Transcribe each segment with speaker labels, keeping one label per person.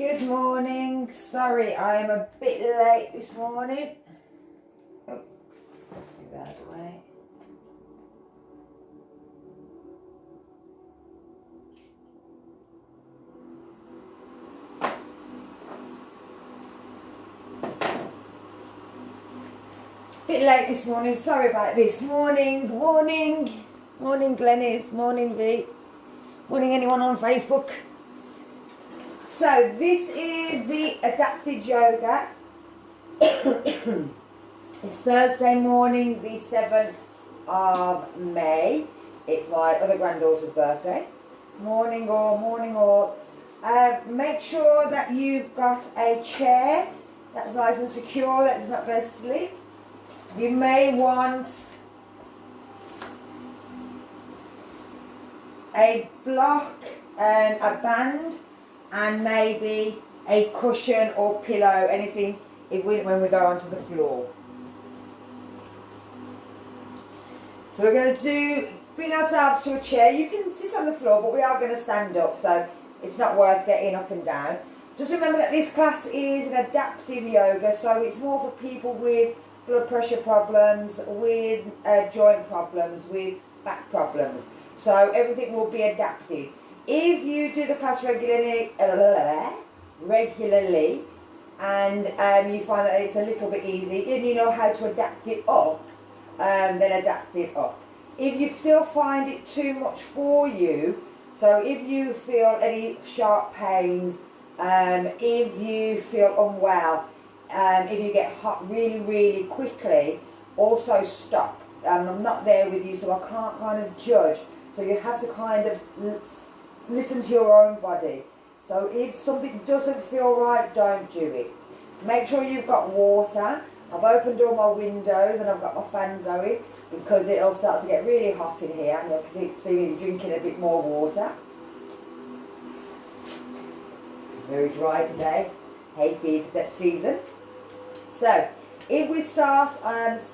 Speaker 1: Good morning. Sorry, I'm a bit late this morning. Oh, move that out of the way. Bit late this morning. Sorry about this. Morning. Morning, Glenys. Morning, V. Morning, anyone on Facebook. So this is the adapted yoga. It's Thursday morning, the 7th of May. It's my other granddaughter's birthday. Morning all. Make sure that you've got a chair that's nice and secure, that's not going to slip. You may want a block and a band and maybe a cushion or pillow, anything when we go onto the floor. So we're going to bring ourselves to a chair. You can sit on the floor, but we are going to stand up, so it's not worth getting up and down. Just remember that this class is an adaptive yoga, so it's more for people with blood pressure problems, with joint problems, with back problems. So everything will be adapted. If you do the class regularly, and you find that it's a little bit easy, and you know how to adapt it up, then adapt it up. If you still find it too much for you, so if you feel any sharp pains, if you feel unwell, if you get hot really quickly, also stop. I'm not there with you, so I can't kind of judge. So you have to kind of listen to your own body. So if something doesn't feel right, don't do it. Make sure you've got water. I've opened all my windows and I've got my fan going because it'll start to get really hot in here, and you'll see me drinking a bit more water. Very dry today, hay fever season. So, if we start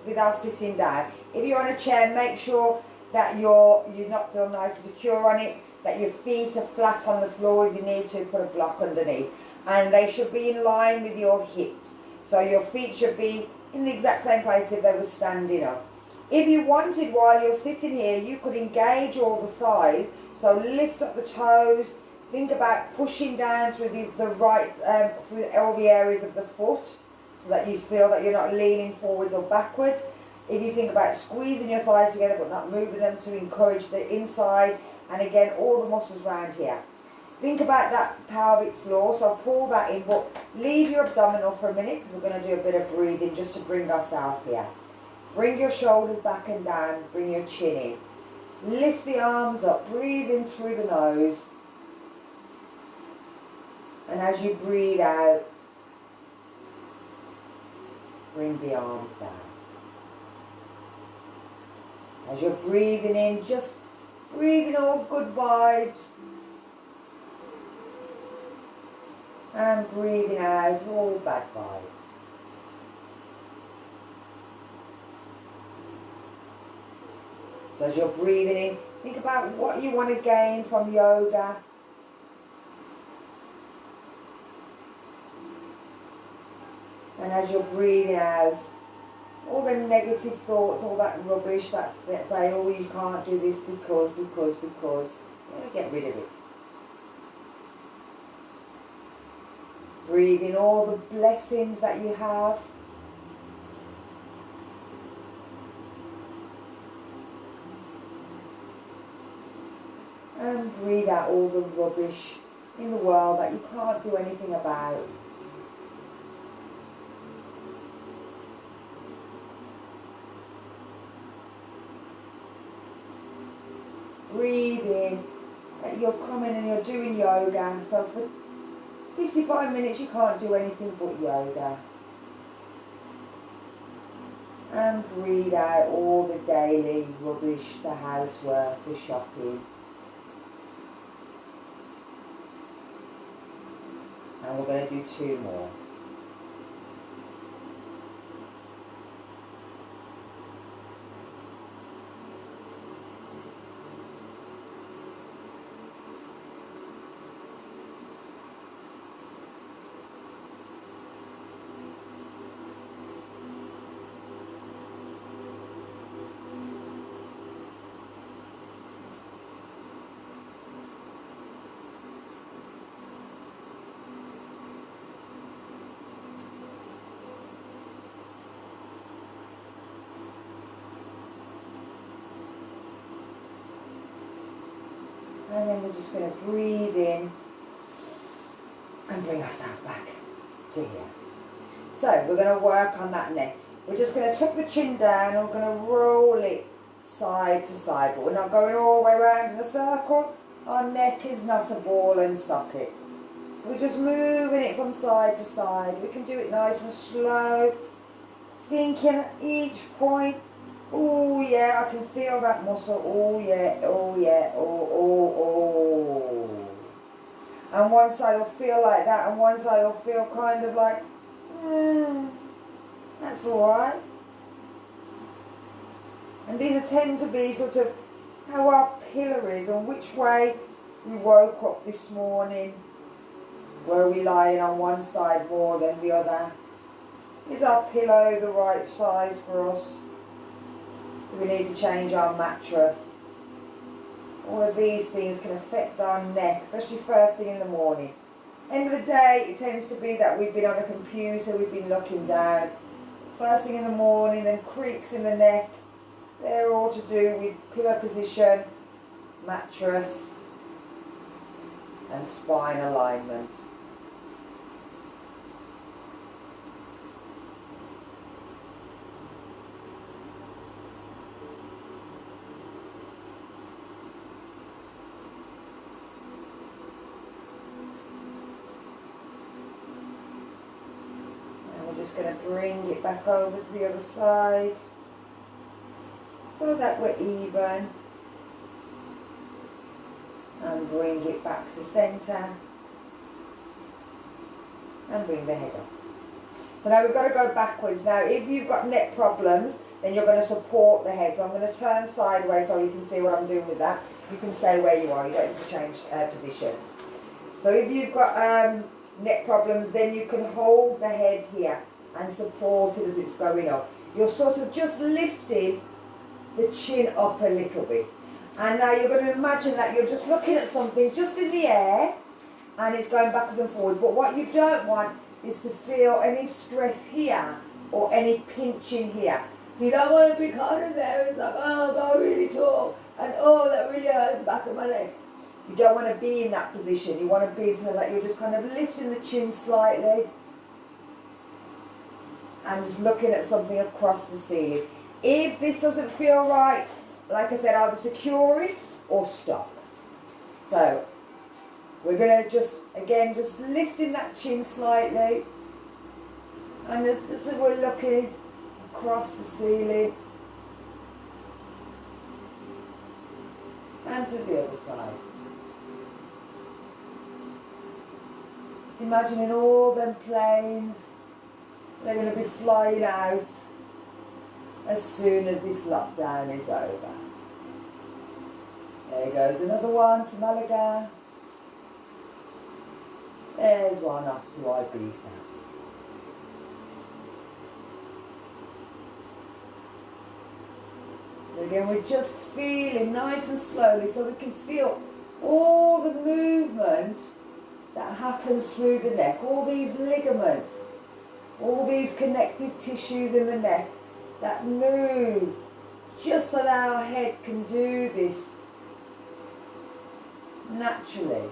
Speaker 1: with our sitting down, if you're on a chair, make sure that you're not feel nice and secure on it, that your feet are flat on the floor. If you need to, put a block underneath. And they should be in line with your hips. So your feet should be in the exact same place if they were standing up. If you wanted, while you're sitting here, you could engage all the thighs. So lift up the toes. Think about pushing down through the right, through all the areas of the foot, so that you feel that you're not leaning forwards or backwards. If you think about squeezing your thighs together but not moving them to encourage the inside, and again all the muscles around here. Think about that pelvic floor, so pull that in, but leave your abdominal for a minute because we're going to do a bit of breathing just to bring ourselves here. Bring your shoulders back and down, bring your chin in. Lift the arms up, breathe in through the nose. And as you breathe out, bring the arms down. As you're breathing in, just breathe in all good vibes. And breathing out all bad vibes. So as you're breathing in, think about what you want to gain from yoga. And as you're breathing out, all the negative thoughts, all that rubbish that say, oh, you can't do this because, get rid of it. Breathe in all the blessings that you have. And breathe out all the rubbish in the world that you can't do anything about. Breathe in that you're coming and you're doing yoga. So for 55 minutes you can't do anything but yoga. And breathe out all the daily rubbish, the housework, the shopping. And we're going to do 2 more. And then we're just going to breathe in and bring ourselves back to here. So we're going to work on that neck. We're just going to tuck the chin down and we're going to roll it side to side, but we're not going all the way around in a circle. Our neck is not a ball and socket. We're just moving it from side to side. We can do it nice and slow, thinking at each point, oh yeah, I can feel that muscle, oh yeah, oh yeah, oh. And one side will feel like that and one side will feel kind of like, that's alright. And these tend to be sort of how our pillow is and which way we woke up this morning. Were we lying on one side more than the other? Is our pillow the right size for us? Do we need to change our mattress? All of these things can affect our neck, especially first thing in the morning. End of the day, it tends to be that we've been on a computer, we've been looking down. First thing in the morning, then creaks in the neck. They're all to do with pillow position, mattress, and spine alignment. Going to bring it back over to the other side so that we're even, and bring it back to centre and bring the head up. So now we've got to go backwards. Now if you've got neck problems, then you're going to support the head. So I'm going to turn sideways so you can see what I'm doing with that. You can stay where you are, you don't have to change position. So if you've got neck problems, then you can hold the head here and support it as it's going up. You're sort of just lifting the chin up a little bit. And now you're going to imagine that you're just looking at something just in the air and it's going backwards and forwards. But what you don't want is to feel any stress here or any pinching here. So you don't want to be kind of there, it's like, oh, go really tall, and oh, that really hurts the back of my neck. You don't want to be in that position. You want to be so that you're just kind of lifting the chin slightly and just looking at something across the ceiling. If this doesn't feel right, like I said, either secure it or stop. So we're going to just, again, just lifting that chin slightly. And it's just as we're looking across the ceiling. And to the other side. Just imagining all them planes. They're going to be flying out as soon as this lockdown is over. There goes another one to Malaga. There's one off to Ibiza. Again, we're just feeling nice and slowly so we can feel all the movement that happens through the neck, all these ligaments, all these connective tissues in the neck that move just so that our head can do this naturally.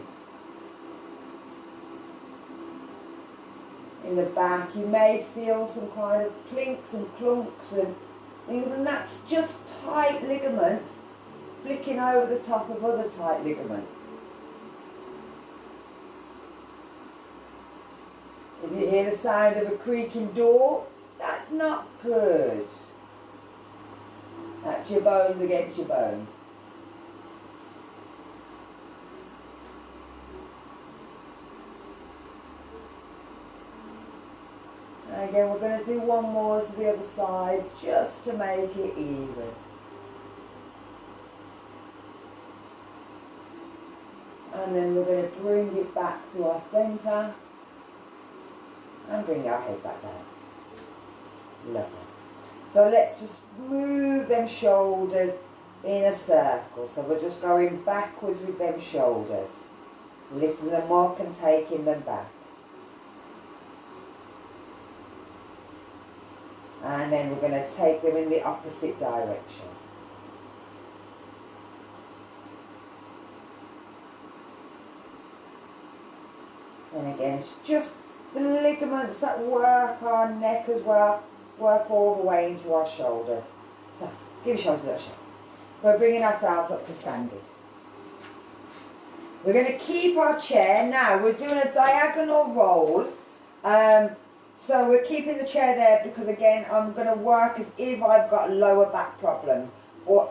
Speaker 1: In the back you may feel some kind of clinks and clunks and things, and that's just tight ligaments flicking over the top of other tight ligaments. If you hear the sound of a creaking door, that's not good. That's your bones against your bones. And again, we're going to do one more to the other side just to make it even. And then we're going to bring it back to our centre. And bring our head back down. Lovely. So let's just move them shoulders in a circle. So we're just going backwards with them shoulders. Lifting them up and taking them back. And then we're going to take them in the opposite direction. And again, it's just the ligaments that work our neck as well, work all the way into our shoulders. So, give your shoulders a little shake. We're bringing ourselves up to standing. We're going to keep our chair. Now, we're doing a diagonal roll. So we're keeping the chair there because, again, I'm going to work as if I've got lower back problems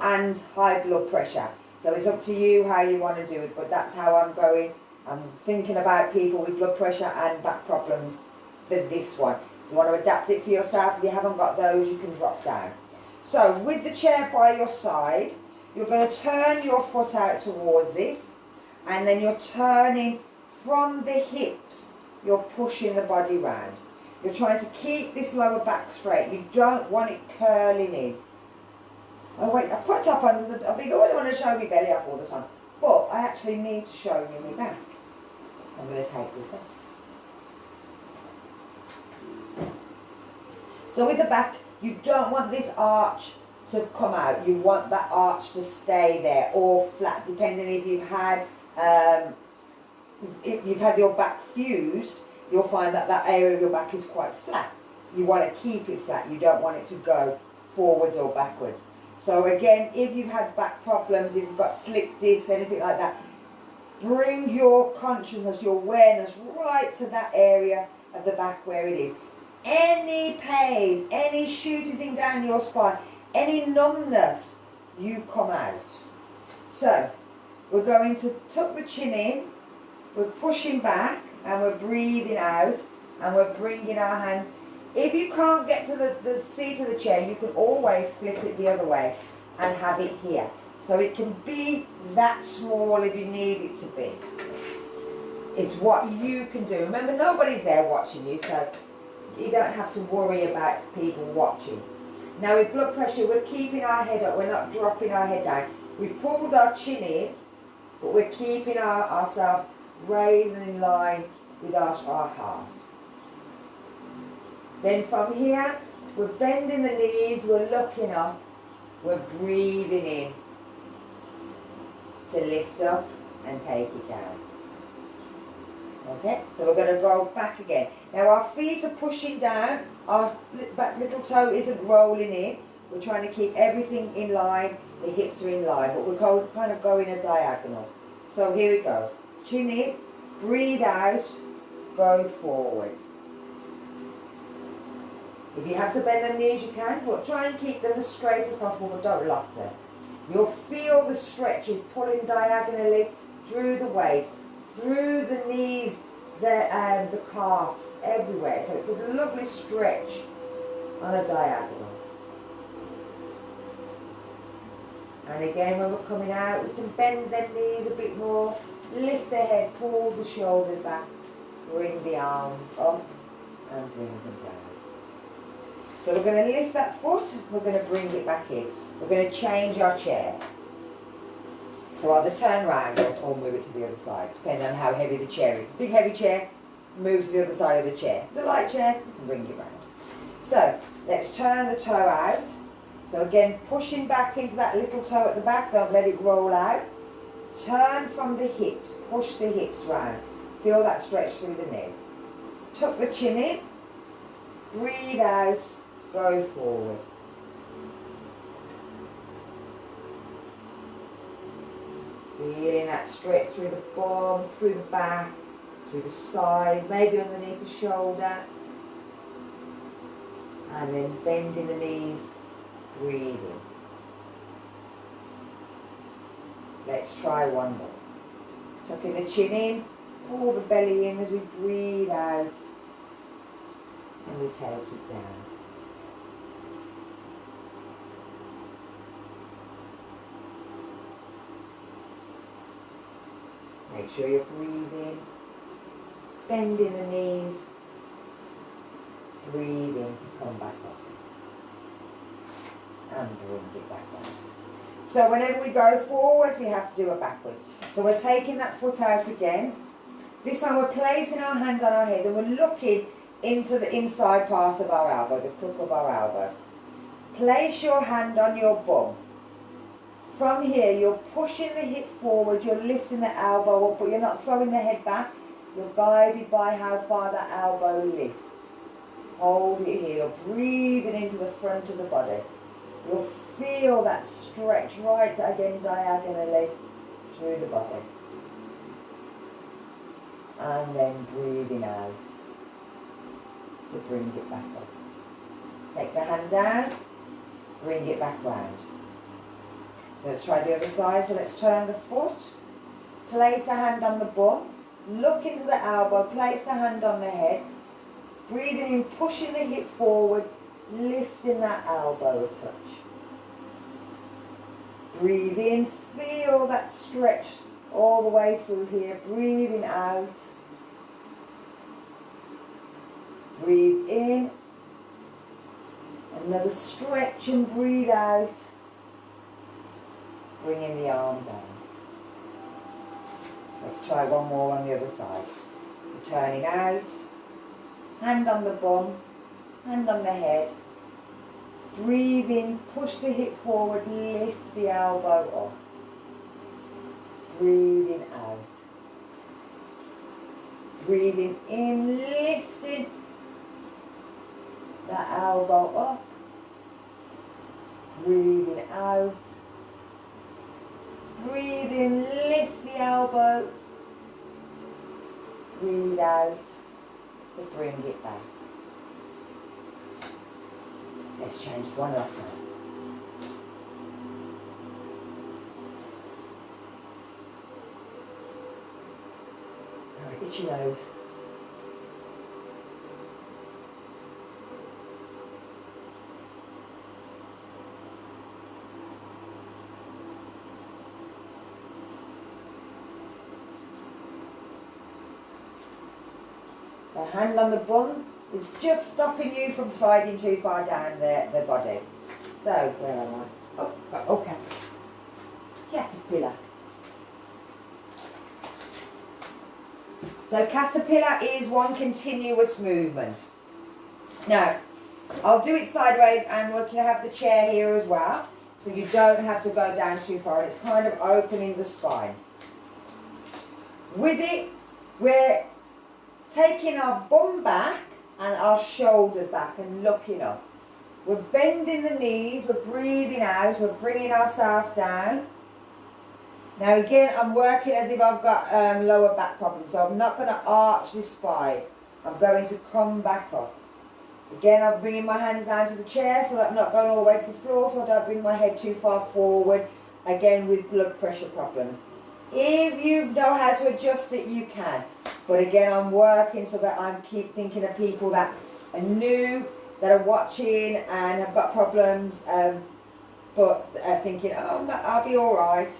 Speaker 1: and high blood pressure. So it's up to you how you want to do it, but that's how I'm going. I'm thinking about people with blood pressure and back problems for this one. You want to adapt it for yourself. If you haven't got those, you can drop down. So with the chair by your side, you're going to turn your foot out towards it, and then you're turning from the hips. You're pushing the body round. You're trying to keep this lower back straight. You don't want it curling in. Oh wait, I put top on. I think I really want to show me belly up all the time. But I actually need to show you my back. I'm going to take this off. So with the back, you don't want this arch to come out. You want that arch to stay there, or flat, depending if you've had your back fused. You'll find that that area of your back is quite flat. You want to keep it flat. You don't want it to go forwards or backwards. So again, if you've had back problems, if you've got slip discs, anything like that, bring your consciousness, your awareness right to that area of the back where it is. Any pain, any shooting thing down your spine, any numbness, you come out. So we're going to tuck the chin in, we're pushing back, and we're breathing out, and we're bringing our hands. If you can't get to the seat of the chair, you can always flip it the other way and have it here. So it can be that small if you need it to be. It's what you can do. Remember, nobody's there watching you, so you don't have to worry about people watching. Now with blood pressure, we're keeping our head up, we're not dropping our head down. We've pulled our chin in, but we're keeping ourselves raised and in line with our heart. Then from here, we're bending the knees, we're looking up, we're breathing in to lift up and take it down. Okay, so we're going to go back again. Now our feet are pushing down, our little toe isn't rolling in. We're trying to keep everything in line, the hips are in line, but we're kind of going a diagonal. So here we go. Chin in, breathe out, go forward. If you have to bend the knees, you can, but try and keep them as straight as possible, but don't lock them. You'll feel the stretches pulling diagonally through the waist, through the knees, the calves, everywhere. So it's a lovely stretch on a diagonal. And again, when we're coming out, we can bend them knees a bit more, lift the head, pull the shoulders back, bring the arms up and bring them down. So we're going to lift that foot, we're going to bring it back in. We're going to change our chair. So either turn round or move it to the other side, depending on how heavy the chair is. The big heavy chair, move to the other side of the chair. If it's a light chair, you can bring it round. So let's turn the toe out. So again, pushing back into that little toe at the back, don't let it roll out. Turn from the hips, push the hips round. Feel that stretch through the neck. Tuck the chin in, breathe out, go forward. Feeling that stretch through the bum, through the back, through the side, maybe underneath the shoulder. And then bending the knees, breathing. Let's try one more. Tucking the chin in, pull the belly in as we breathe out, and we take it down. Make sure you're breathing, bending the knees, breathe in to come back up, and bring it back down. So whenever we go forwards, we have to do a backwards. So we're taking that foot out again. This time we're placing our hand on our head and we're looking into the inside part of our elbow, the crook of our elbow. Place your hand on your bum. From here, you're pushing the hip forward, you're lifting the elbow up, but you're not throwing the head back. You're guided by how far that elbow lifts. Hold it here, breathing into the front of the body. You'll feel that stretch right again diagonally through the body. And then breathing out to bring it back up. Take the hand down, bring it back round. So let's try the other side. So let's turn the foot, place a hand on the bum, look into the elbow, place the hand on the head, breathing in, pushing the hip forward, lifting that elbow a touch. Breathe in, feel that stretch all the way through here, breathing out. Breathe in, another stretch and breathe out. Bringing the arm down. Let's try one more on the other side. Turning out, hand on the bum, hand on the head. Breathe in, push the hip forward, lift the elbow up. Breathing out. Breathing in, lifting the elbow up. Breathing out. Breathe in, lift the elbow. Breathe out to bring it back. Let's change to one last time. Sorry, itchy nose. The hand on the bum is just stopping you from sliding too far down the body. So, where am I? Okay. Caterpillar. So caterpillar is one continuous movement. Now, I'll do it sideways and we're going to have the chair here as well. So you don't have to go down too far. It's kind of opening the spine. With it, we're taking our bum back and our shoulders back and looking up. We're bending the knees, we're breathing out, we're bringing ourselves down. Now again, I'm working as if I've got lower back problems, so I'm not going to arch this spine. I'm going to come back up. Again, I'm bringing my hands down to the chair so that I'm not going all the way to the floor, so I don't bring my head too far forward, again with blood pressure problems. If you know how to adjust it, you can. But again, I'm working so that I keep thinking of people that are new, that are watching and have got problems, but are thinking, oh, I'll be all right.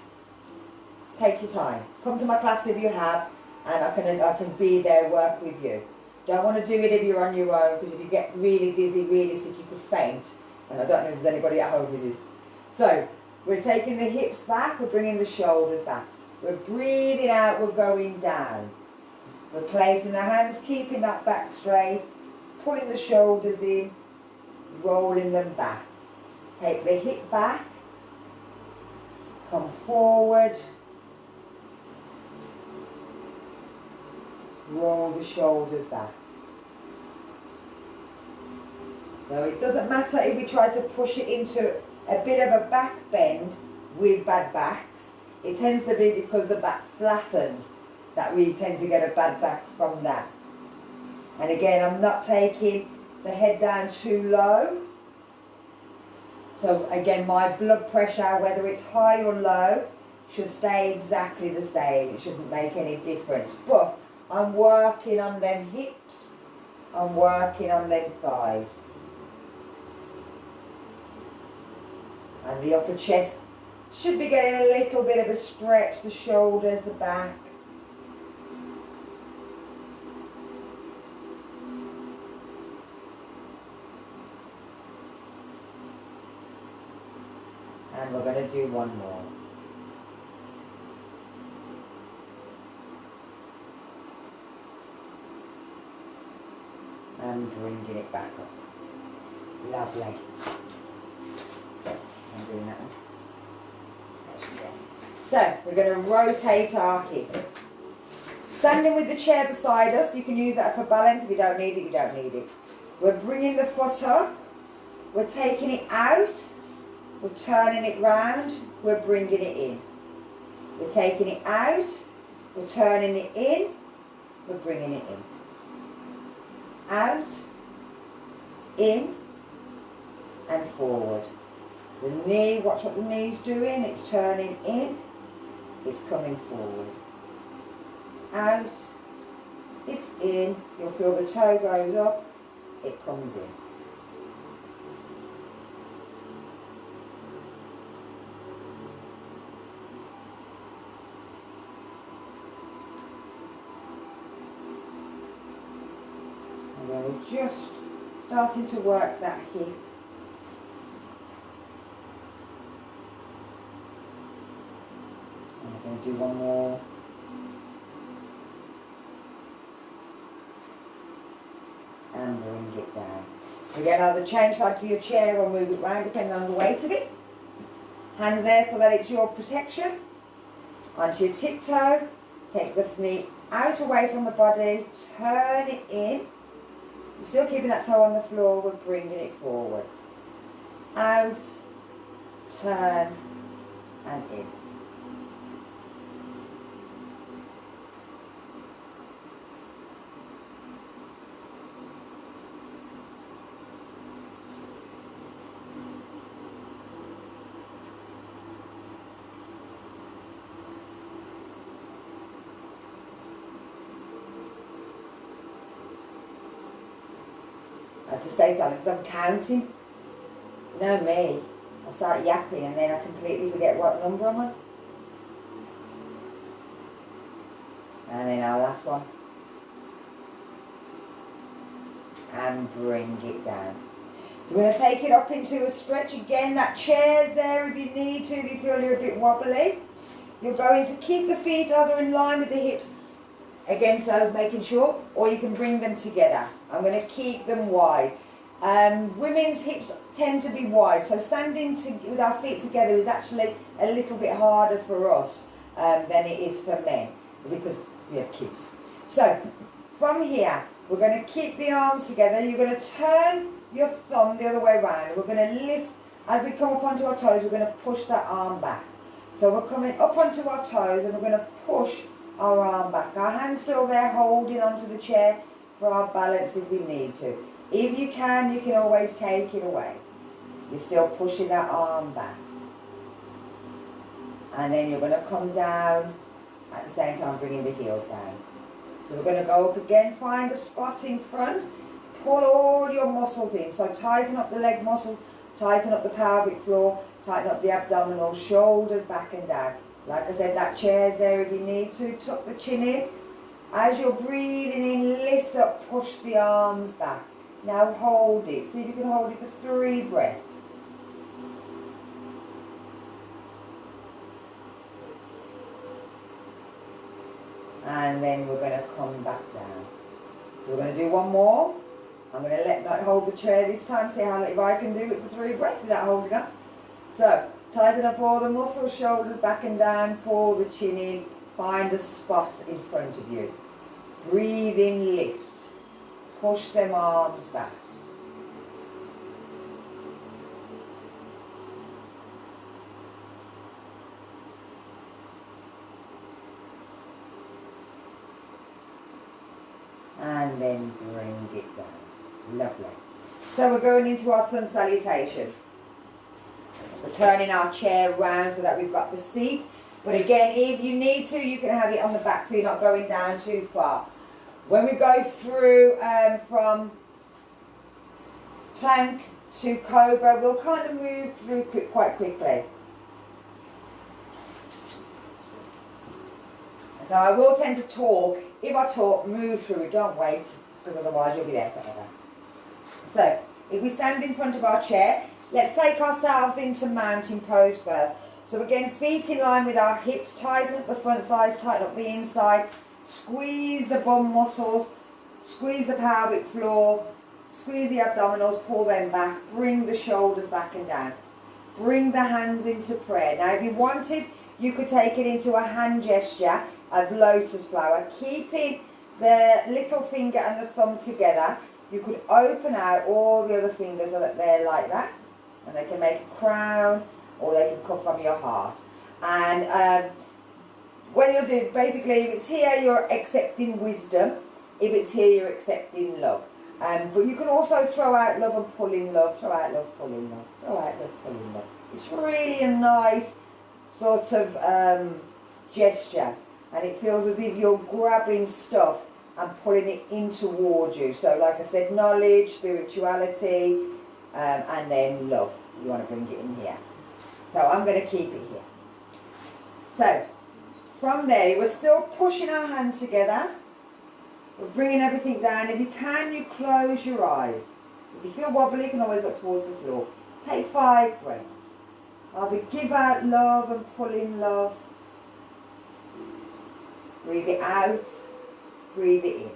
Speaker 1: Take your time. Come to my class if you have, and I can be there, work with you. Don't want to do it if you're on your own, because if you get really dizzy, really sick, you could faint. And I don't know if there's anybody at home with this. So, we're taking the hips back, we're bringing the shoulders back. We're breathing out, we're going down. We're placing the hands, keeping that back straight, pulling the shoulders in, rolling them back. Take the hip back, come forward, roll the shoulders back. So it doesn't matter if we try to push it into a bit of a back bend with bad backs. It tends to be because the back flattens that we tend to get a bad back from that. And again, I'm not taking the head down too low. So again, my blood pressure, whether it's high or low, should stay exactly the same. It shouldn't make any difference. But I'm working on them hips, I'm working on them thighs. And the upper chest should be getting a little bit of a stretch, the shoulders, the back. And we're going to do one more. And bringing it back up. Lovely. I'm doing that one. So, we're going to rotate our hip. Standing with the chair beside us, you can use that for balance. If you don't need it, you don't need it. We're bringing the foot up, we're taking it out, we're turning it round, we're bringing it in. We're taking it out, we're turning it in, we're bringing it in. Out, in, and forward. The knee, watch what the knee's doing, it's turning in, it's coming forward. Out, it's in, you'll feel the toe goes up, it comes in. And then we're just starting to work that hip. And we're going to do one more. And bring it down. Again, either change side to your chair or move it round depending on the weight of it. Hand there so that it's your protection. Onto your tiptoe. Take the knee out away from the body. Turn it in. You're still keeping that toe on the floor. We're bringing it forward. Out. Turn. And in. I have to stay silent because I'm counting. You know me, I start yapping and then I completely forget what number I'm on. And then our last one. And bring it down. So we're going to take it up into a stretch again. That chair's there if you need to, if you feel you're a bit wobbly. You're going to keep the feet either in line with the hips. Again, so making sure, or you can bring them together. I'm going to keep them wide. Women's hips tend to be wide, so standing with our feet together is actually a little bit harder for us than it is for men, because we have kids. So, from here, we're going to keep the arms together. You're going to turn your thumb the other way around. We're going to lift, as we come up onto our toes, we're going to push that arm back. So we're coming up onto our toes and we're going to push our arm back. Our hand's still there holding onto the chair for our balance if we need to. If you can always take it away. You're still pushing that arm back. And then you're going to come down at the same time bringing the heels down. So we're going to go up again, find a spot in front, pull all your muscles in. So tighten up the leg muscles, tighten up the pelvic floor, tighten up the abdominals, shoulders back and down. Like I said, that chair's there if you need to. Tuck the chin in. As you're breathing in, lift up, push the arms back. Now hold it. See if you can hold it for 3 breaths. And then we're going to come back down. So we're going to do one more. I'm going to not hold the chair this time. See how if I can do it for 3 breaths without holding up. So tighten up all the muscles, shoulders back and down, pull the chin in, find a spot in front of you. Breathe in, lift. Push them arms back. And then bring it down. Lovely. So we're going into our sun salutation. We're turning our chair round so that we've got the seat. But again, if you need to, you can have it on the back so you're not going down too far. When we go through from plank to cobra, we'll kind of move through quite quickly. So I will tend to talk. If I talk, move through it, don't wait, because otherwise you'll be there forever. So, if we stand in front of our chair, let's take ourselves into mountain pose first. So again, feet in line with our hips, tighten up the front thighs, tighten up the inside, squeeze the bum muscles, squeeze the pelvic floor, squeeze the abdominals, pull them back, bring the shoulders back and down. Bring the hands into prayer. Now if you wanted, you could take it into a hand gesture of lotus flower, keeping the little finger and the thumb together. You could open out all the other fingers so that they're like that, and they can make a crown, or they can come from your heart. And when you're doing, basically, if it's here, you're accepting wisdom. If it's here, you're accepting love. But you can also throw out love and pull in love, throw out love, pull in love, throw out love, pull in love. It's really a nice sort of gesture, and it feels as if you're grabbing stuff and pulling it in towards you. So like I said, knowledge, spirituality, and then love. You want to bring it in here. So I'm going to keep it here. So from there, we're still pushing our hands together. We're bringing everything down. If you can, you close your eyes. If you feel wobbly, you can always look towards the floor. Take 5 breaths. I'll give out love and pull in love. Breathe it out. Breathe it in.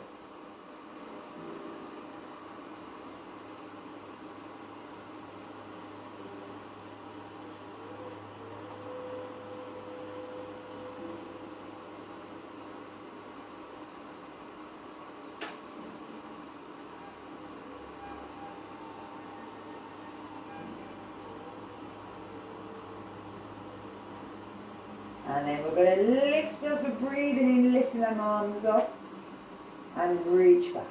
Speaker 1: And then we're going to lift as we're breathing in, lifting our arms up and reach back.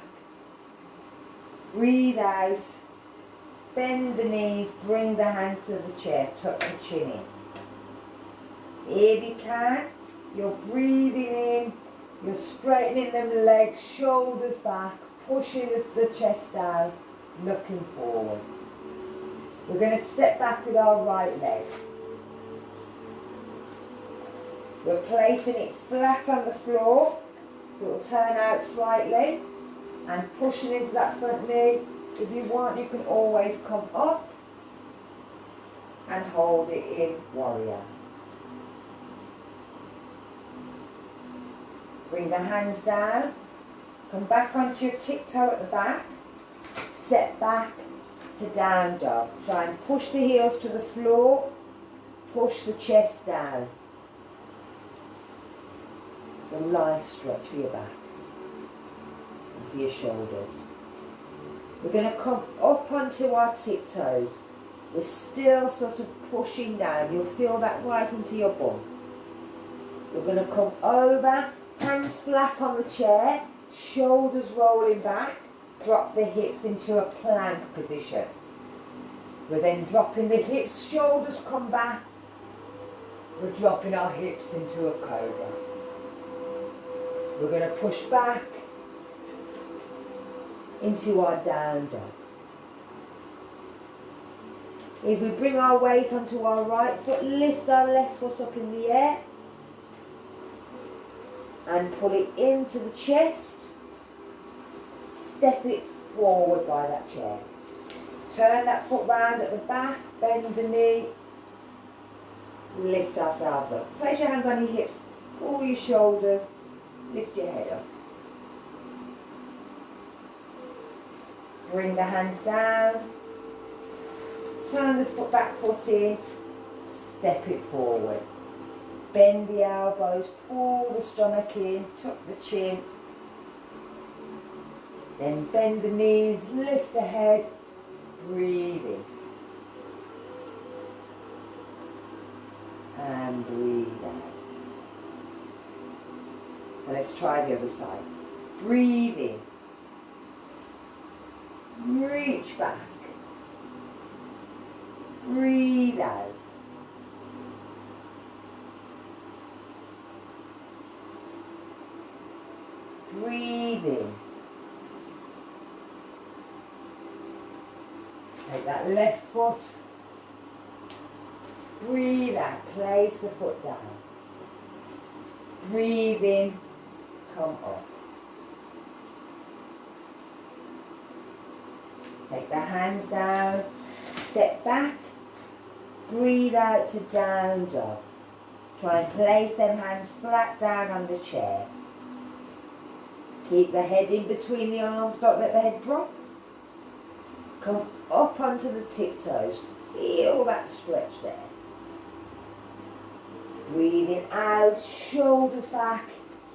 Speaker 1: Breathe out, bend the knees, bring the hands to the chair, tuck the chin in. If you can, you're breathing in, you're straightening them legs, shoulders back, pushing the chest down, looking forward. We're going to step back with our right leg. We're placing it flat on the floor, so it will turn out slightly, and pushing into that front knee. If you want, you can always come up and hold it in warrior. Bring the hands down, come back onto your tiptoe at the back, step back to down dog. Try and push the heels to the floor, push the chest down. It's a nice stretch for your back and for your shoulders. We're going to come up onto our tiptoes. We're still sort of pushing down. You'll feel that right into your bum. We're going to come over, hands flat on the chair, shoulders rolling back, drop the hips into a plank position. We're then dropping the hips, shoulders come back. We're dropping our hips into a cobra. We're going to push back into our down dog. If we bring our weight onto our right foot, lift our left foot up in the air and pull it into the chest. Step it forward by that chair. Turn that foot round at the back, bend the knee, lift ourselves up. Place your hands on your hips, pull your shoulders, lift your head up. Bring the hands down, turn the back foot in, step it forward. Bend the elbows, pull the stomach in, tuck the chin. Then bend the knees, lift the head, breathe in. And breathe out. So let's try the other side. Breathe in. Reach back. Breathe out. Breathe in. Take that left foot. Breathe out. Place the foot down. Breathe in. Come up. Take the hands down. Step back. Breathe out to down dog. Try and place them hands flat down on the chair. Keep the head in between the arms. Don't let the head drop. Come up onto the tiptoes. Feel that stretch there. Breathing out, shoulders back,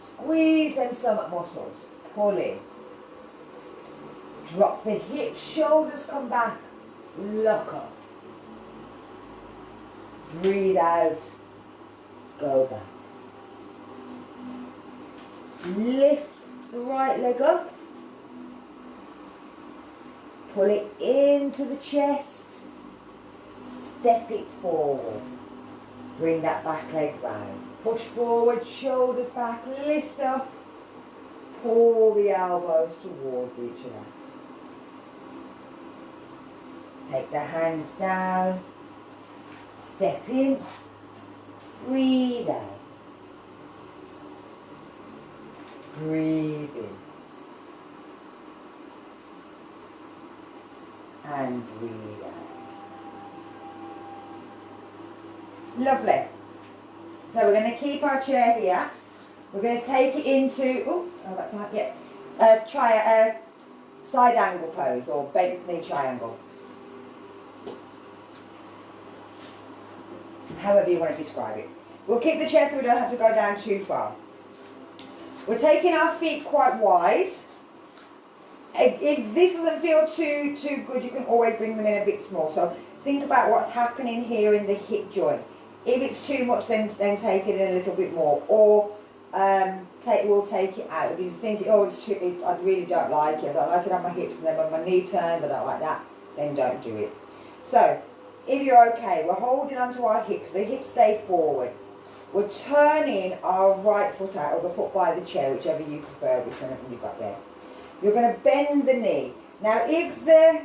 Speaker 1: Squeeze them stomach muscles. Pull in. Drop the hips, shoulders come back. Look up. Breathe out. Go back. Lift the right leg up. Pull it into the chest. Step it forward. Bring that back leg round. Push forward, shoulders back, lift up. Pull the elbows towards each other. Take the hands down. Step in. Breathe out. Breathe in. And breathe out. Lovely. So we're going to keep our chair here. We're going to take it into, try a side angle pose or bent knee triangle. However you want to describe it. We'll keep the chair so we don't have to go down too far. We're taking our feet quite wide. If this doesn't feel too good, you can always bring them in a bit small. So think about what's happening here in the hip joints. If it's too much, then take it in a little bit more, or we'll take it out. If you think, oh, it's too, I really don't like it. I don't like it on my hips, and then when my knee turns, I don't like that. Then don't do it. So if you're okay, we're holding onto our hips. The hips stay forward. We're turning our right foot out, or the foot by the chair, whichever you prefer, which one of them you've got there. You're going to bend the knee. Now, if the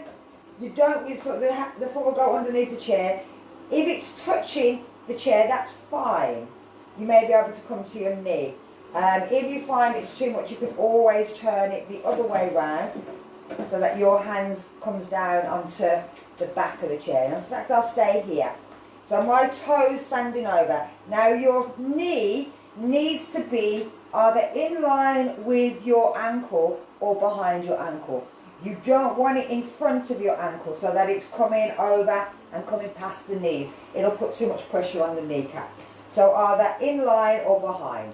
Speaker 1: foot will go underneath the chair. If it's touching the chair, that's fine. You may be able to come to your knee. If you find it's too much, you can always turn it the other way round so that your hands comes down onto the back of the chair. And in fact, I'll stay here. So my toes standing over. Now your knee needs to be either in line with your ankle or behind your ankle. You don't want it in front of your ankle so that it's coming over and coming past the knee. It'll put too much pressure on the kneecaps. So either in line or behind.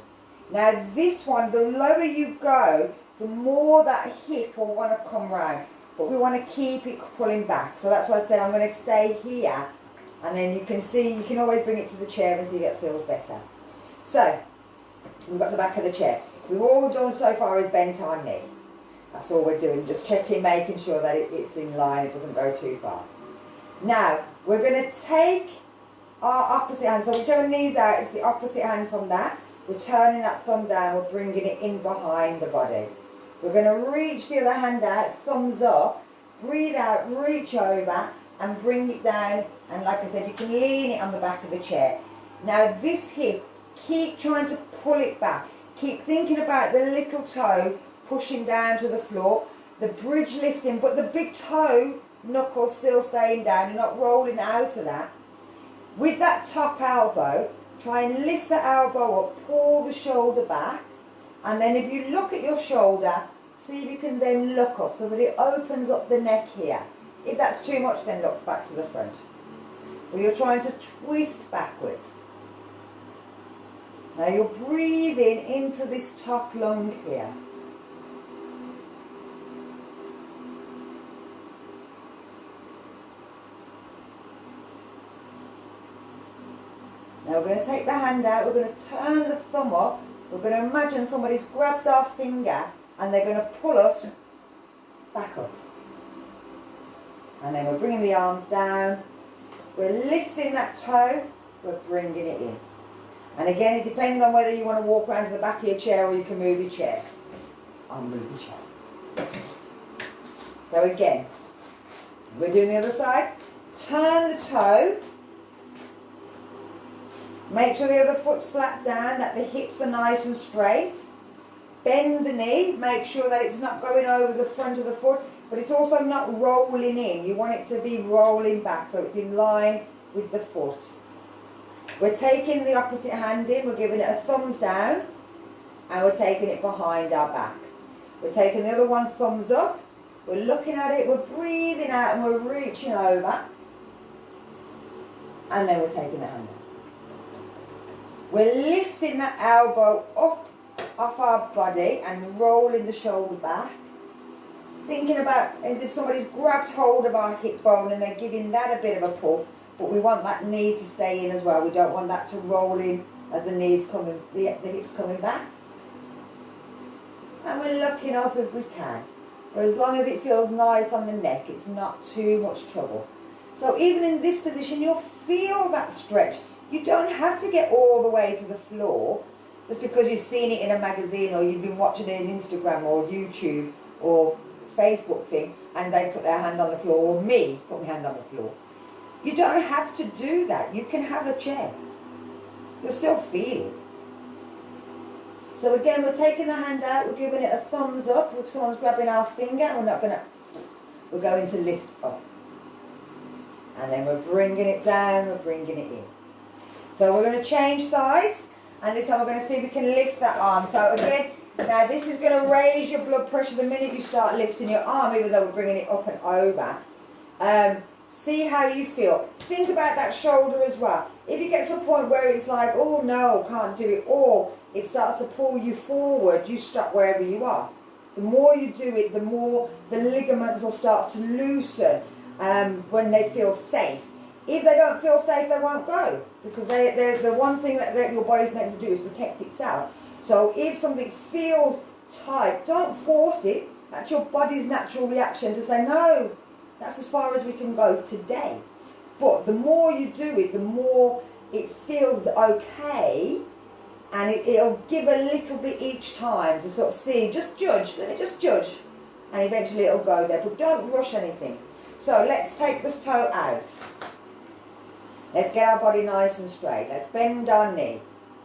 Speaker 1: Now this one, the lower you go, the more that hip will want to come round. But we want to keep it pulling back. So that's why I said I'm going to stay here. And then you can see, you can always bring it to the chair and see if it feels better. So, we've got the back of the chair. We've all done so far is bend our knee. That's all we're doing, just checking, making sure that it's in line, it doesn't go too far. Now, we're going to take our opposite hand, so whichever knee's out, it's the opposite hand from that. We're turning that thumb down, we're bringing it in behind the body. We're going to reach the other hand out, thumbs up, breathe out, reach over, and bring it down, and like I said, you can lean it on the back of the chair. Now this hip, keep trying to pull it back. Keep thinking about the little toe pushing down to the floor, the bridge lifting, but the big toe knuckle still staying down. You're not rolling out of that. With that top elbow, try and lift the elbow up, pull the shoulder back, and then if you look at your shoulder, see if you can then look up so that it opens up the neck here. If that's too much, then look back to the front. But you're trying to twist backwards. Now you're breathing into this top lung here. Now we're going to take the hand out, we're going to turn the thumb up, we're going to imagine somebody's grabbed our finger and they're going to pull us back up. And then we're bringing the arms down, we're lifting that toe, we're bringing it in. And again, it depends on whether you want to walk around to the back of your chair or you can move your chair. I'll move the chair. So again, we're doing the other side. Turn the toe. Make sure the other foot's flat down, that the hips are nice and straight. Bend the knee, make sure that it's not going over the front of the foot, but it's also not rolling in. You want it to be rolling back, so it's in line with the foot. We're taking the opposite hand in, we're giving it a thumbs down, and we're taking it behind our back. We're taking the other one thumbs up, we're looking at it, we're breathing out, and we're reaching over, and then we're taking the hand out. We're lifting that elbow up off our body and rolling the shoulder back. Thinking about as if somebody's grabbed hold of our hip bone and they're giving that a bit of a pull, but we want that knee to stay in as well. We don't want that to roll in as the knees coming, the hips coming back. And we're looking up if we can. But as long as it feels nice on the neck, it's not too much trouble. So even in this position, you'll feel that stretch. You don't have to get all the way to the floor just because you've seen it in a magazine or you've been watching it on Instagram or YouTube or Facebook thing and they put their hand on the floor, or me put my hand on the floor. You don't have to do that. You can have a chair. You'll still feel it. So again, we're taking the hand out, we're giving it a thumbs up. If someone's grabbing our finger, we're going to lift up. And then we're bringing it down, we're bringing it in. So we're going to change sides, and this time we're going to see if we can lift that arm. So again, now this is going to raise your blood pressure the minute you start lifting your arm, even though we're bringing it up and over. See how you feel. Think about that shoulder as well. If you get to a point where it's like, oh no, can't do it, or it starts to pull you forward, you stop wherever you are. The more you do it, the more the ligaments will start to loosen when they feel safe. If they don't feel safe, they won't go, because the one thing that your body's meant to do is protect itself. So if something feels tight, don't force it. That's your body's natural reaction to say, no, that's as far as we can go today. But the more you do it, the more it feels okay, and it'll give a little bit each time to sort of see, just judge, let me just judge, and eventually it'll go there, but don't rush anything. So let's take this toe out. Let's get our body nice and straight. Let's bend our knee.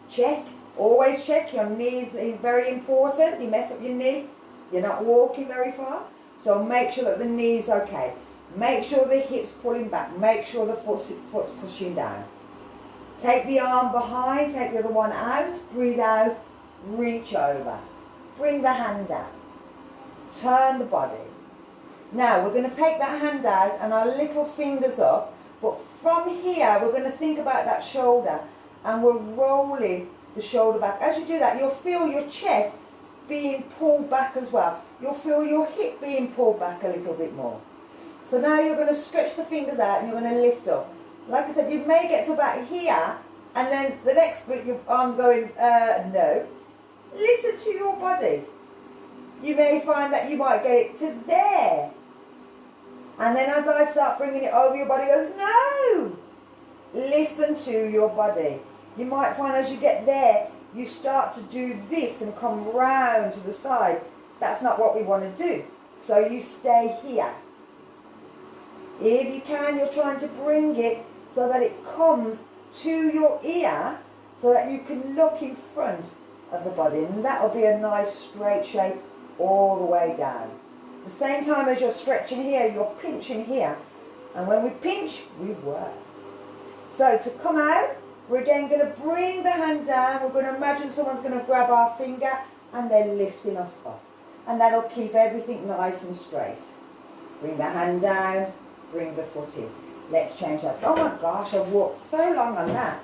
Speaker 1: Check, always check, your knees is very important. You mess up your knee, you're not walking very far. So make sure that the knee's okay. Make sure the hip's pulling back. Make sure the foot's pushing down. Take the arm behind, take the other one out, breathe out, reach over. Bring the hand down. Turn the body. Now we're going to take that hand out and our little fingers up, but from here we're going to think about that shoulder and we're rolling the shoulder back. As you do that, you'll feel your chest being pulled back as well. You'll feel your hip being pulled back a little bit more. So now you're going to stretch the fingers out and you're going to lift up. Like I said, you may get to about here, and then the next bit your arm's going, no. Listen to your body. You may find that you might get it to there. And then as I start bringing it over, your body goes, no. Listen to your body. You might find as you get there, you start to do this and come round to the side. That's not what we want to do. So you stay here. If you can, you're trying to bring it so that it comes to your ear so that you can look in front of the body. And that will be a nice straight shape all the way down. At the same time as you're stretching here, you're pinching here. And when we pinch, we work. So to come out, we're again going to bring the hand down. We're going to imagine someone's going to grab our finger and they're lifting us up. And that'll keep everything nice and straight. Bring the hand down, bring the foot in. Let's change that. Oh my gosh, I've walked so long on that.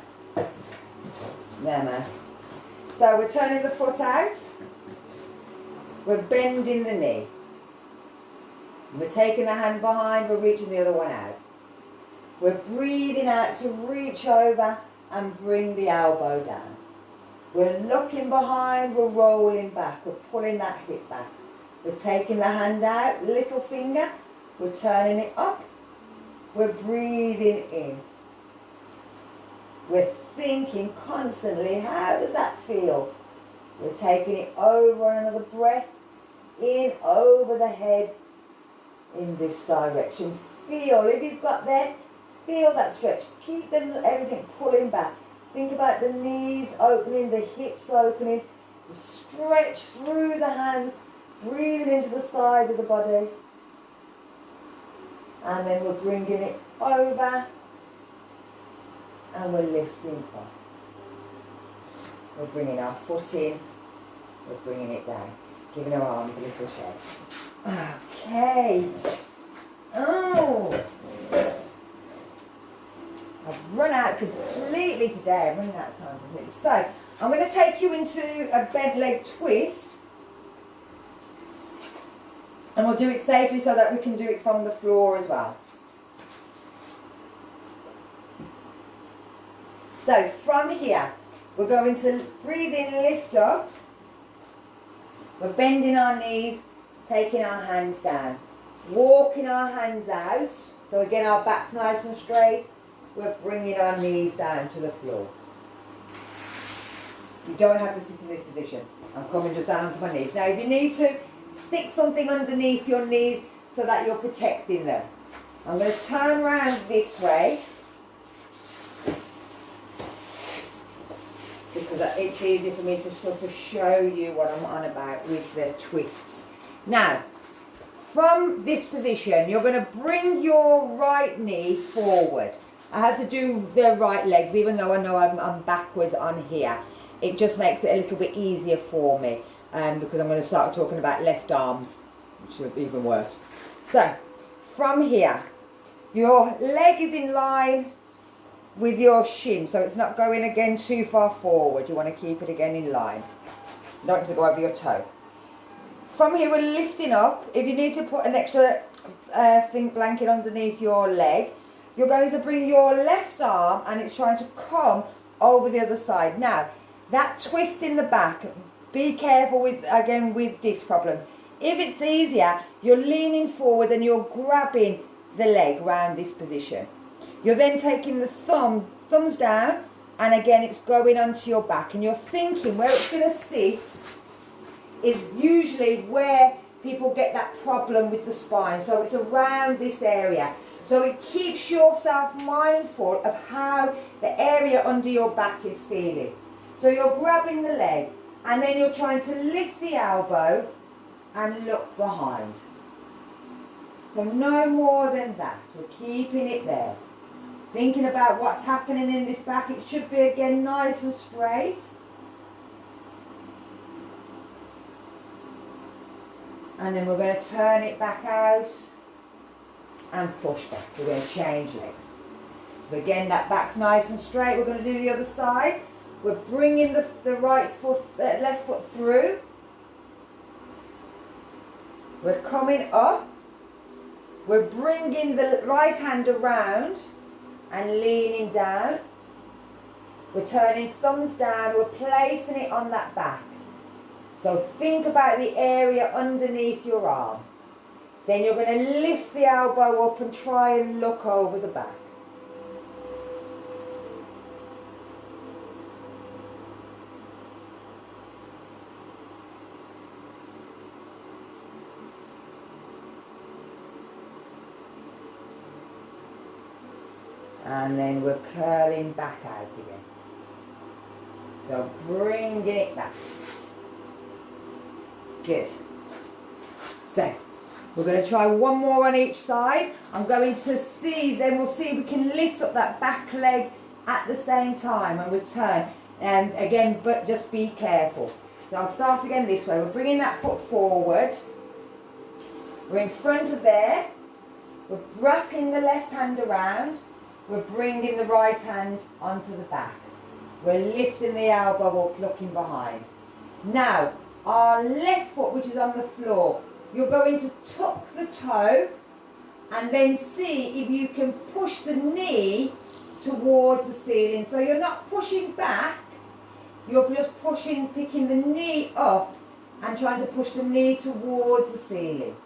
Speaker 1: There. So we're turning the foot out. We're bending the knee. We're taking the hand behind, we're reaching the other one out. We're breathing out to reach over and bring the elbow down. We're looking behind, we're rolling back, we're pulling that hip back. We're taking the hand out, little finger, we're turning it up, we're breathing in. We're thinking constantly, how does that feel? We're taking it over, another breath, in, over the head, in this direction. Feel, if you've got there, feel that stretch. Keep everything pulling back. Think about the knees opening, the hips opening, the stretch through the hands, breathing into the side of the body. And then we're bringing it over and we're lifting up. We're bringing our foot in, we're bringing it down, giving our arms a little shake. Okay. Oh. I've run out completely today. I'm running out of time completely. So, I'm going to take you into a bent leg twist. And we'll do it safely so that we can do it from the floor as well. So from here, we're going to breathe in, lift up. We're bending our knees, taking our hands down. Walking our hands out. So again, our back's nice and straight. We're bringing our knees down to the floor. You don't have to sit in this position. I'm coming just down to my knees. Now if you need to, stick something underneath your knees so that you're protecting them. I'm going to turn around this way because it's easier for me to sort of show you what I'm on about with the twists. Now, from this position, you're going to bring your right knee forward. I have to do the right legs, even though I know I'm backwards on here. It just makes it a little bit easier for me. Because I'm going to start talking about left arms, which is even worse. So, from here, your leg is in line with your shin, so it's not going again too far forward. You want to keep it again in line. Don't want to go over your toe. From here, we're lifting up. If you need to put an extra blanket underneath your leg, you're going to bring your left arm and it's trying to come over the other side. Now, that twist in the back, be careful with, again, with disc problems. If it's easier, you're leaning forward and you're grabbing the leg round this position. You're then taking the thumbs down, and again it's going onto your back, and you're thinking where it's going to sit is usually where people get that problem with the spine. So it's around this area. So it keeps yourself mindful of how the area under your back is feeling. So you're grabbing the leg, and then you're trying to lift the elbow and look behind. So no more than that. We're keeping it there. Thinking about what's happening in this back. It should be again nice and straight. And then we're going to turn it back out and push back. We're going to change legs. So again, that back's nice and straight. We're going to do the other side. We're bringing the right foot, left foot through. We're coming up. We're bringing the right hand around and leaning down. We're turning thumbs down. We're placing it on that back. So think about the area underneath your arm. Then you're going to lift the elbow up and try and look over the back. And then we're curling back out again. So bringing it back. Good. So we're going to try one more on each side. I'm going to see, then we'll see if we can lift up that back leg at the same time and return. And again, but just be careful. So I'll start again this way. We're bringing that foot forward. We're in front of there. We're wrapping the left hand around. We're bringing the right hand onto the back. We're lifting the elbow up, looking behind. Now, our left foot, which is on the floor, you're going to tuck the toe and then see if you can push the knee towards the ceiling. So you're not pushing back, you're just pushing, picking the knee up and trying to push the knee towards the ceiling.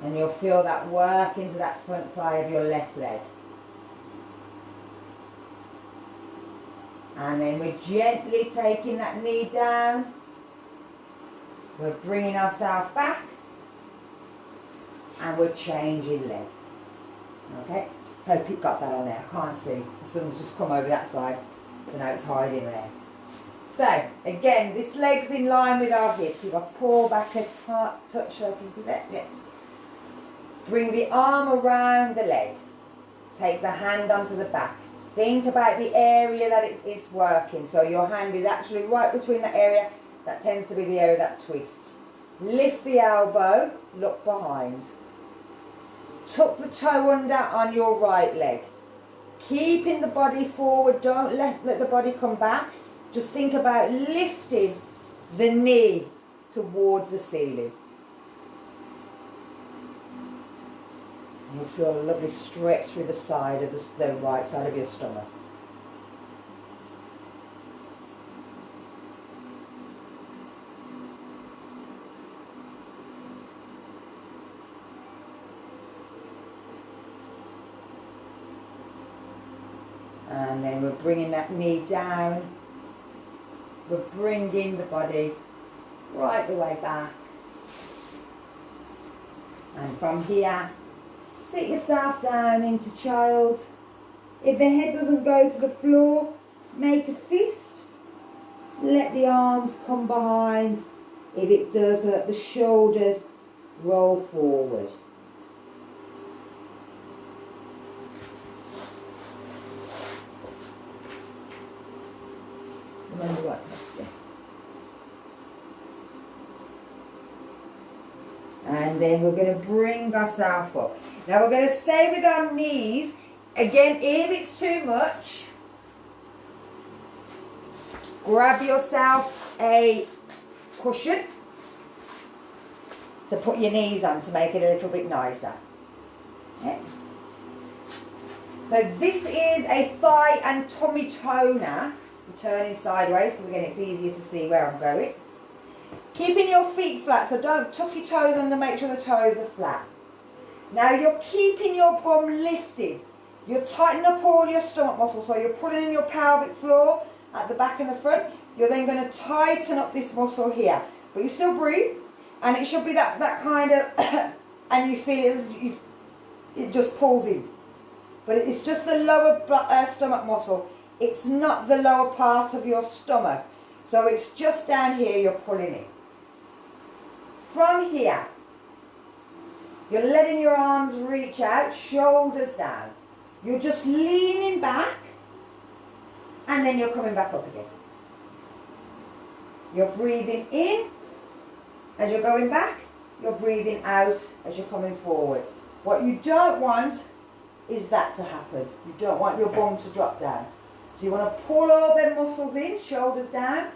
Speaker 1: And you'll feel that work into that front thigh of your left leg. And then we're gently taking that knee down. We're bringing ourselves back. And we're changing leg. Okay? Hope you got that on there. I can't see. The sun's just come over that side. So now it's hiding there. So, again, this leg's in line with our hip. If I pull back a touch so I can see that. Yeah. Bring the arm around the leg. Take the hand onto the back. Think about the area that it's working. So your hand is actually right between that area. That tends to be the area that twists. Lift the elbow. Look behind. Tuck the toe under on your right leg. Keeping the body forward, don't let the body come back. Just think about lifting the knee towards the ceiling. And you'll feel a lovely stretch through the side of the right side of your stomach. And then we're bringing that knee down. We're bringing the body right the way back. And from here, sit yourself down into child. If the head doesn't go to the floor, make a fist. Let the arms come behind. If it does, let the shoulders roll forward. Remember what posture. And then we're going to bring ourselves up. Now we're going to stay with our knees. Again, if it's too much, grab yourself a cushion to put your knees on to make it a little bit nicer. Okay. So this is a thigh and tummy toner. I'm turning sideways because again it's easier to see where I'm going. Keeping your feet flat, so don't tuck your toes under, make sure the toes are flat. Now you're keeping your bum lifted. You're tightening up all your stomach muscles, so you're pulling in your pelvic floor at the back and the front. You're then going to tighten up this muscle here. But you still breathe, and it should be that kind of, and you feel it just pulls in. But it's just the lower stomach muscle. It's not the lower part of your stomach. So it's just down here you're pulling it. From here, you're letting your arms reach out, shoulders down. You're just leaning back, and then you're coming back up again. You're breathing in as you're going back. You're breathing out as you're coming forward. What you don't want is that to happen. You don't want your bum to drop down. So you want to pull all them muscles in, shoulders down,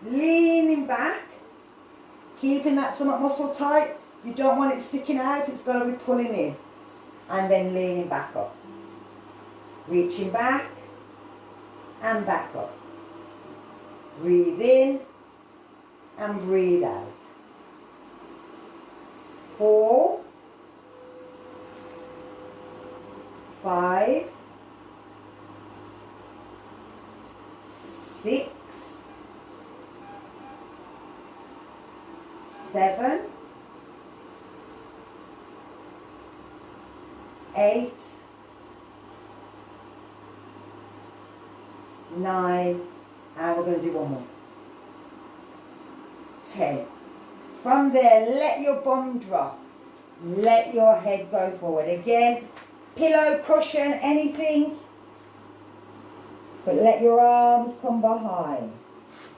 Speaker 1: leaning back, keeping that stomach muscle tight. You don't want it sticking out, it's got to be pulling in. And then leaning back up. Reaching back and back up. Breathe in and breathe out. 4, 5, 6, 7, 8, 9, and we're going to do one more. 10. From there, let your bum drop. Let your head go forward. Again, pillow, cushion, anything. But let your arms come behind.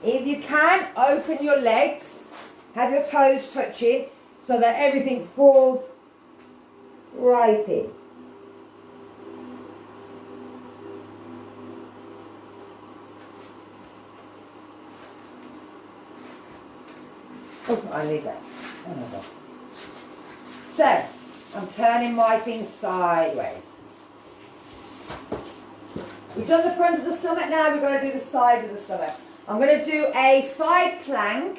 Speaker 1: If you can, open your legs. Have your toes touching so that everything falls right in. Oh, I leave that. Oh my God. So, I'm turning my thing sideways. We've done the front of the stomach now, we've got to do the sides of the stomach. I'm going to do a side plank,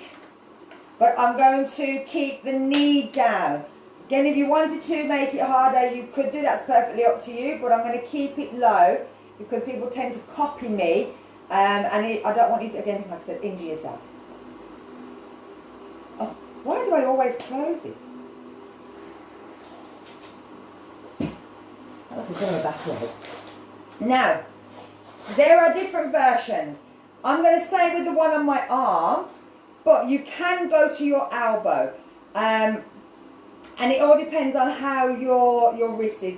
Speaker 1: but I'm going to keep the knee down. Again, if you wanted to make it harder, you could do, that's perfectly up to you, but I'm going to keep it low because people tend to copy me, and I don't want you to, again, like I said, injure yourself. Oh, why do I always close this? I can go back way. Now, there are different versions. I'm going to stay with the one on my arm, but you can go to your elbow. And it all depends on how your wrist is.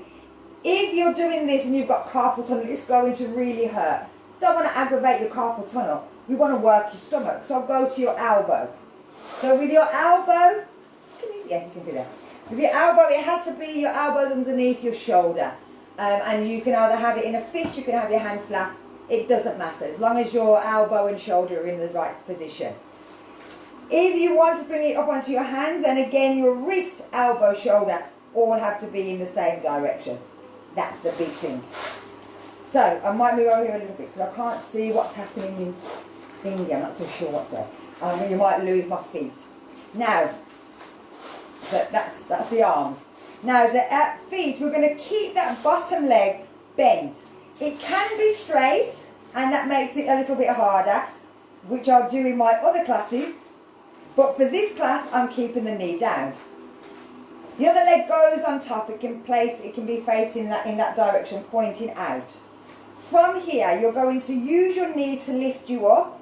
Speaker 1: If you're doing this and you've got carpal tunnel, it's going to really hurt. Don't want to aggravate your carpal tunnel. We want to work your stomach. So go to your elbow. So with your elbow, can you see? Yeah, you can see that. With your elbow, it has to be your elbows underneath your shoulder. and you can either have it in a fist, you can have your hand flat, it doesn't matter, as long as your elbow and shoulder are in the right position. If you want to bring it up onto your hands, then again your wrist, elbow, shoulder all have to be in the same direction. That's the big thing. So I might move over here a little bit because I can't see what's happening in India. I'm not too sure what's there. You might lose my feet. Now, so that's the arms. Now the feet, we're going to keep that bottom leg bent. It can be straight, and that makes it a little bit harder, which I'll do in my other classes. But for this class, I'm keeping the knee down. The other leg goes on top. It can be facing in that direction, pointing out. From here, you're going to use your knee to lift you up,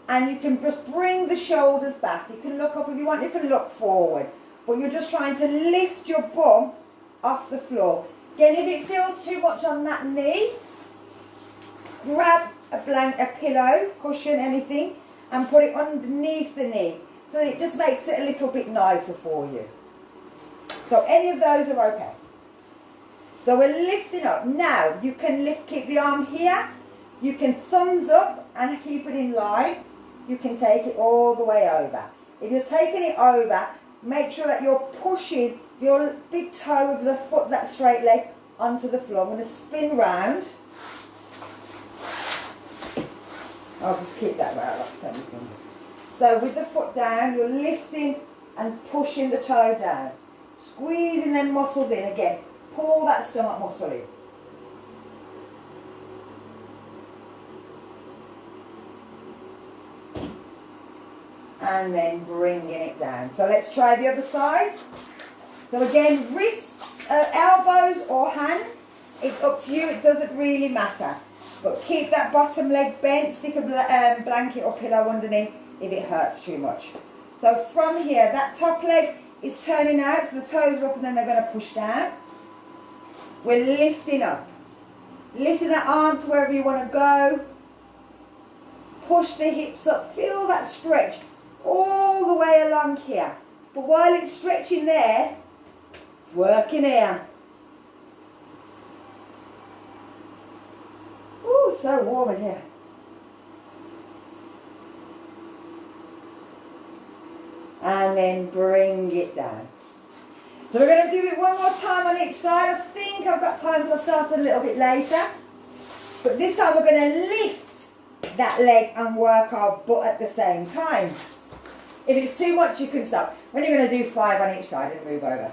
Speaker 1: and you can just bring the shoulders back. You can look up if you want, you can look forward. But you're just trying to lift your bum off the floor. Again, if it feels too much on that knee, grab a pillow, cushion, anything, and put it underneath the knee. So it just makes it a little bit nicer for you. So any of those are okay. So we're lifting up. Now you can keep the arm here. You can thumbs up and keep it in line. You can take it all the way over. If you're taking it over, make sure that you're pushing your big toe of the foot, that straight leg, onto the floor. I'm going to spin round. I'll just keep that right up to everything. So with the foot down, you're lifting and pushing the toe down. Squeezing them muscles in again. Pull that stomach muscle in. And then bringing it down. So let's try the other side. So again, wrists, elbows or hand, it's up to you, it doesn't really matter. But keep that bottom leg bent, stick a blanket or pillow underneath if it hurts too much. So from here, that top leg is turning out, so the toes are up and then they're going to push down. We're lifting up. Lifting that arm to wherever you want to go. Push the hips up, feel that stretch all the way along here. But while it's stretching there, it's working here. Ooh, it's so warm in here. And then bring it down. So we're going to do it one more time on each side. I think I've got time because I started a little bit later. But this time we're going to lift that leg and work our butt at the same time. If it's too much, you can stop. When you're going to do 5 on each side and move over.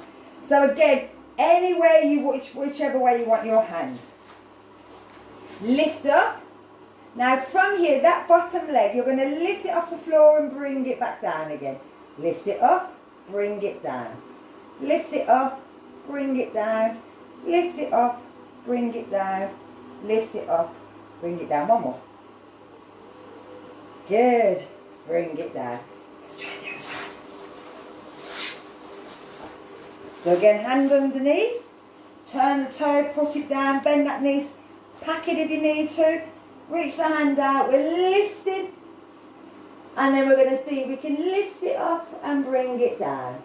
Speaker 1: So again, whichever way you want your hand. Lift up. Now from here, that bottom leg, you're going to lift it off the floor and bring it back down again. Lift it up, bring it down. Lift it up, bring it down. Lift it up, bring it down. Lift it up, bring it down. One more. Good. Bring it down. Let's try the other side. So again, hand underneath. Turn the toe, put it down, bend that knee. Pack it if you need to. Reach the hand out. We're lifting. And then we're going to see if we can lift it up and bring it down.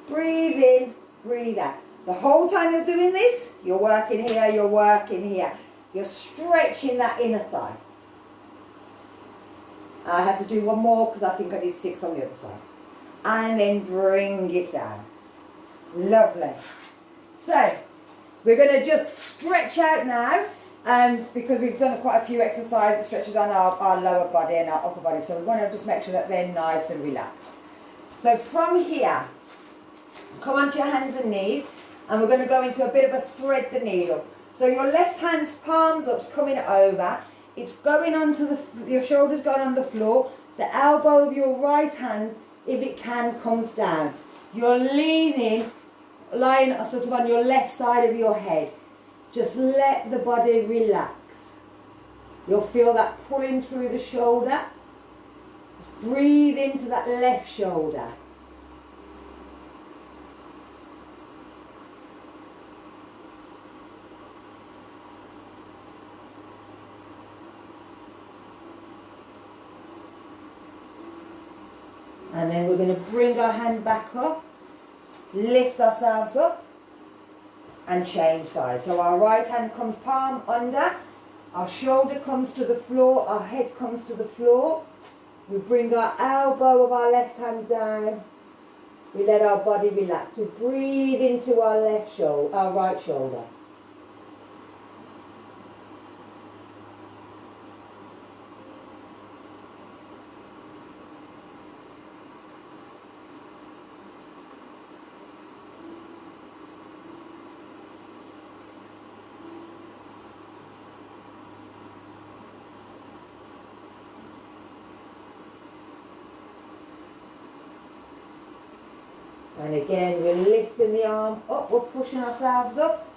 Speaker 1: Breathe in, breathe out. The whole time you're doing this, you're working here, you're working here. You're stretching that inner thigh. I have to do one more because I think I did 6 on the other side. And then bring it down. Lovely. So, we're going to just stretch out now. Because we've done quite a few exercises that stretches on our lower body and our upper body, so we want to just make sure that they're nice and relaxed. So from here, come onto your hands and knees, and we're going to go into a bit of a thread the needle. So your left hand's palms up's coming over, it's going onto your shoulders going on the floor, the elbow of your right hand, if it can, comes down. You're lying sort of on your left side of your head. Just let the body relax. You'll feel that pulling through the shoulder. Just breathe into that left shoulder. And then we're going to bring our hand back up, lift ourselves up. and change sides. So our right hand comes palm under, our shoulder comes to the floor, our head comes to the floor. We bring our elbow of our left hand down. We let our body relax. We breathe into our left shoulder, our right shoulder. And again, we're lifting the arm up, we're pushing ourselves up,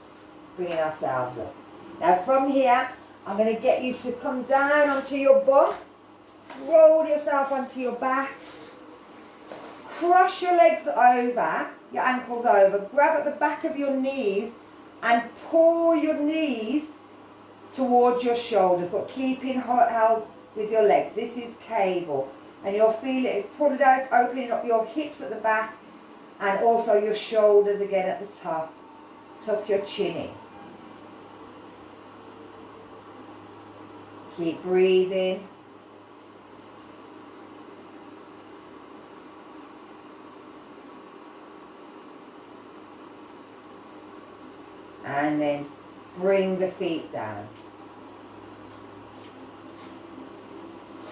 Speaker 1: bringing ourselves up. Now from here, I'm going to get you to come down onto your bum, roll yourself onto your back, cross your legs over, your ankles over, grab at the back of your knees and pull your knees towards your shoulders, but keeping held with your legs. This is cable. And you'll feel it, pull it out, opening up your hips at the back, and also your shoulders again at the top. Tuck your chin in. Keep breathing. And then bring the feet down.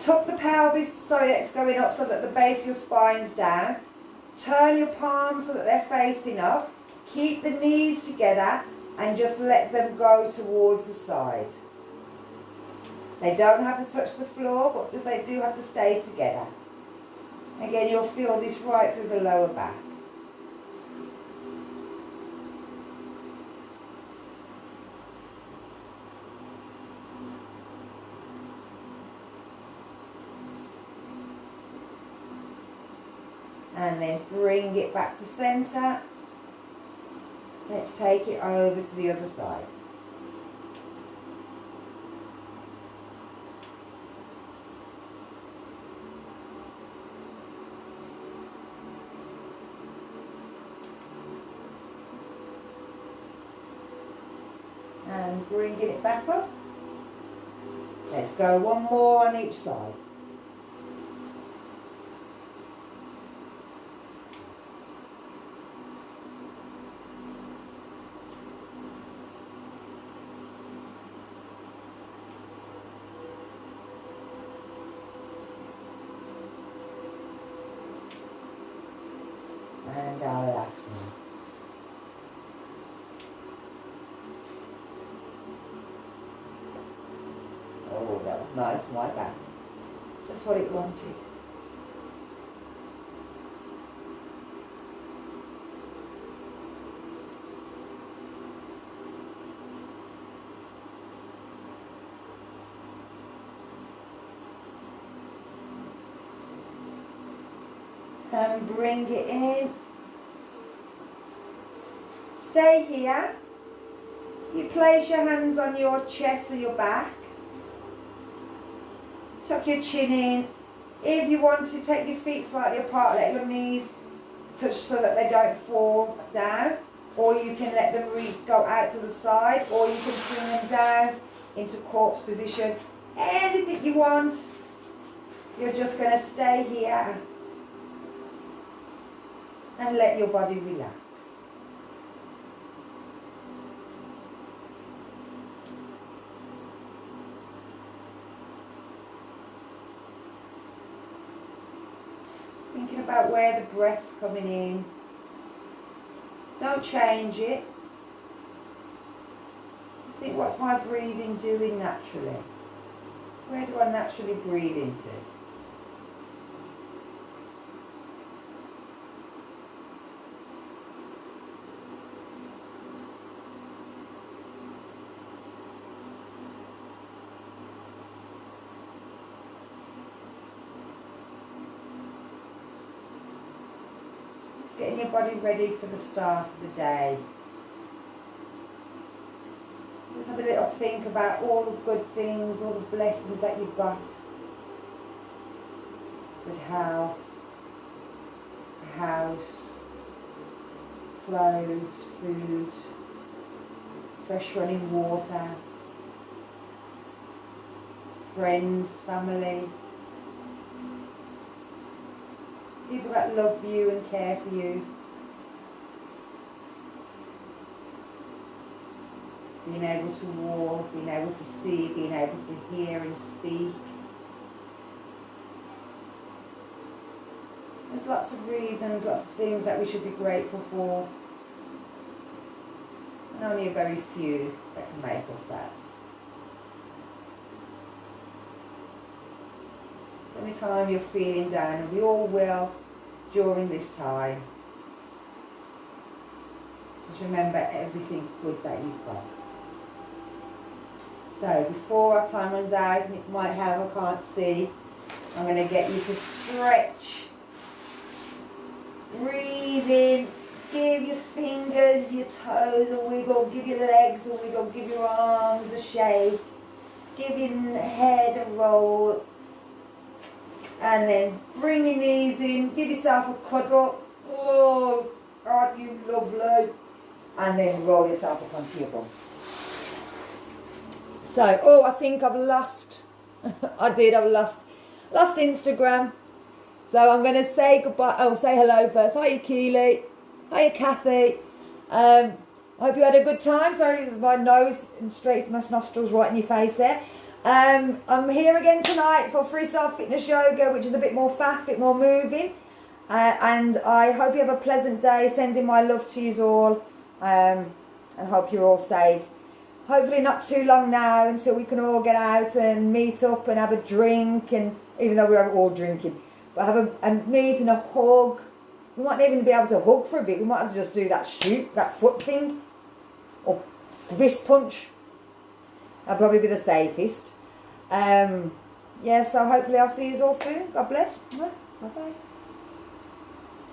Speaker 1: Tuck the pelvis so that it's going up, so that the base of your spine's down. Turn your palms so that they're facing up. Keep the knees together and just let them go towards the side. They don't have to touch the floor, but they do have to stay together. Again, you'll feel this right through the lower back. And then bring it back to centre. Let's take it over to the other side. And bringing it back up. Let's go one more on each side. And our last one. Oh, that was nice, my back. Just what it wanted. And bring it in. Stay here. You place your hands on your chest or your back. Tuck your chin in. If you want to, take your feet slightly apart, let your knees touch so that they don't fall down. Or you can let them go out to the side, or you can bring them down into corpse position. Anything you want. You're just going to stay here and let your body relax. Thinking about where the breath's coming in. Don't change it. Just think, what's my breathing doing naturally? Where do I naturally breathe into? Getting your body ready for the start of the day. Just have a little think about all the good things, all the blessings that you've got. Good health, a house, clothes, food, fresh running water, friends, family, people that love you and care for you. Being able to walk, being able to see, being able to hear and speak. There's lots of reasons, lots of things that we should be grateful for. And only a very few that can make us sad. So anytime you're feeling down, and we all will during this time, just remember everything good that you've got. So before our time runs out, and it might have, I can't see, I'm going to get you to stretch. Breathe in. Give your fingers, your toes a wiggle. Give your legs a wiggle. Give your arms a shake. Give your head a roll. And then bring your knees in. Give yourself a cuddle. Oh, aren't you lovely? And then roll yourself up onto your bum. So, oh, I think I've lost, I've lost Instagram. So I'm going to say goodbye, say hello first. Hiya Keely, hiya Kathy. I hope you had a good time. Sorry, my nose and straight to my nostrils right in your face there. I'm here again tonight for Freestyle Fitness Yoga, which is a bit more fast, a bit more moving. And I hope you have a pleasant day. Sending my love to you all, and hope you're all safe. Hopefully not too long now until we can all get out and meet up and have a drink, and even though we're all drinking, but have a meet and a hug. We might not even be able to hug for a bit. We might have to just do that that foot thing, or fist punch. That'll probably be the safest. Yeah, so hopefully I'll see you all soon. God bless. Bye-bye.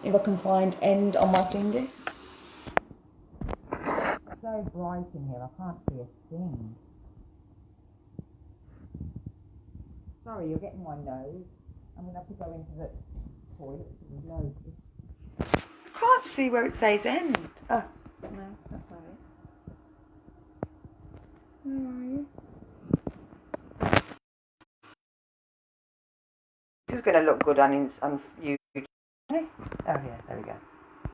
Speaker 1: If I can find end on my finger. So bright in here, I can't see a thing. Sorry, you're getting my nose. I'm going to have to go into the toilet. I can't see where it says end. Oh, no, that's not it. Where are you? This is going to look good on YouTube. Oh yeah, there we go.